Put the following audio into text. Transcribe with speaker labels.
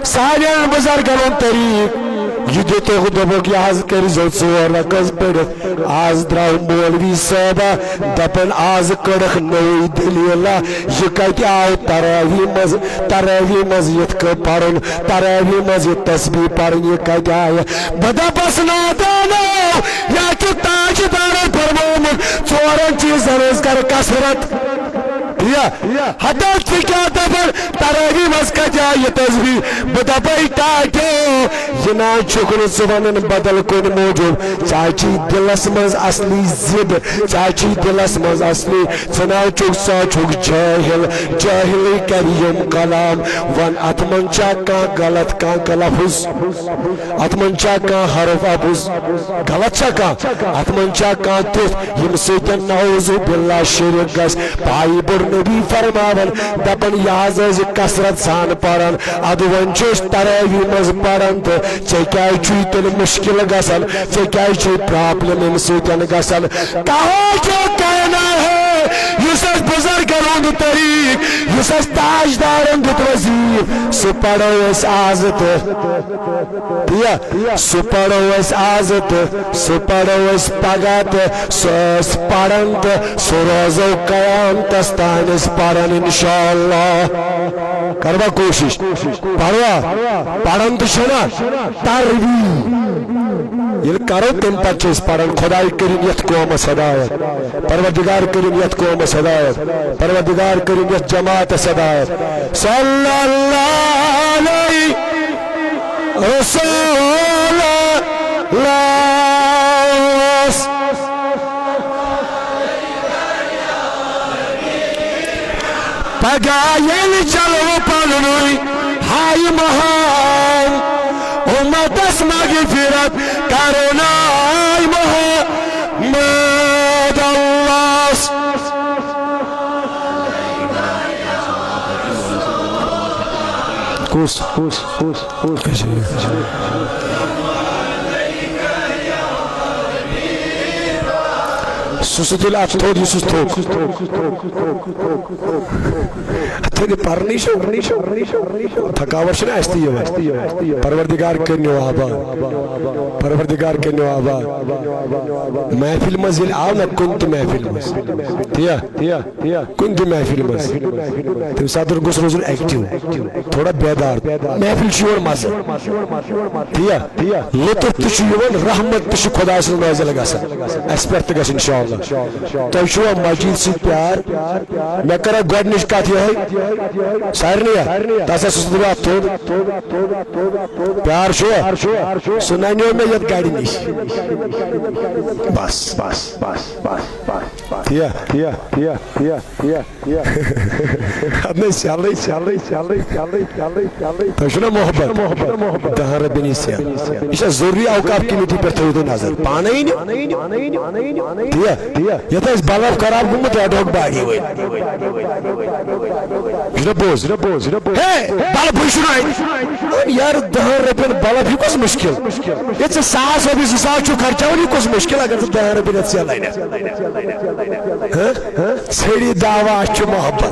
Speaker 1: सारियन बुजुर्गों तरीक यह दितुक दोपुक यह कर 4 रकअत पढ़ित आज द्राव मौलवी साहबा दपन आज कड़क नई दलीला यह कत आव तरावी मज यथ पढ़न तरावी मज यह तस्बीह पढ़न यह कत आय बदपस नादानो या ताजदार फरमोमुत 4 चीजन कर कसरत हटा क्या दफर तरावी मज कजा यह तस्बीह बदपई टाटो यह ना चुकन सुवन बदल कुन मौजूद चाची दिलस मज असली जिद चाची दिलस मज असली सना चुक सा चुक जाहिल जाहिल करियम कलाम वन अतमंचा का गलत का लफ्ज अतमंचा का हरफ अबुज गलत का अतमंचा का तुत यम सतन नौज़ु बिल्लाह शिरक गस पाई बुर नबी फरमावन दपन याज कसरत सान पढ़न अद वन तरावी मज पढ़न तो क्या तेल मुश्किल गसन क्या प्रॉब्लम अम सतन गसन कहो जो कहना है युस बुजुर्गों तरीक युस ताजदारन दुत वजीर सह पढ़ो आज सह पढ़ो आज सह पढ़ो पगह तो सह पढ़न तो सह रोजो कयामतस तान पढ़न इंशाअल्लाह करवा कोशिश पढ़वा पढ़न तो तरवी ये करो तम पे पढ़न खुदाई करीम यथ कौमस हदायत परवरदिगार करीम यथ कौमस हदायत परवरदिगार करीम यथ जमात हदायत सल्लल्लाहु अलैहि पगायल चलो पलनुई हाय महान उम्मतस मगफिरत करुणाय मोहम्मद अल्लाह कुस सुसुतुल अथोद युसुस थोक अथोद परनिशो थकावट छना अस्ति परवरदिगार करनो आबाद परवरदिगार करनो आबाद महफिल मज यिल आव न कुंत महफिल मज तिया कुंत महफिल मज तम साथ गोस रोजन एक्टिव थोड़ा बेदार महफिल शोर मज तिया लुत्फ तुवन रहमत तुश खुदा स नाज़िल गसन अस पे त गस इंशाअल्लाह तुम छुआ मस्जिद से प्यार मैं करा गोडनिश कथ ये सारनिया तसा सुसुदवा थोद प्यार छुआ सुनानियो में यत गाड़ी निश बस तिया अपने चल तो छुना मोहब्बत दहर बिनी से इस जरूरी औकाफ की मिट्टी पर थोड़ी नजर पाना ही नहीं ये तो इस बलफ खराब गुम्मत है डॉग बागी हुई बोझ बलफ हुई यार 10 रुपये बलफ ही कुछ मुश्किल ये 100 रपये 100 खर्चा ही कुछ मुश्किल अगर 10 रुपये से लाइन छड़ी दावा मोहब्बत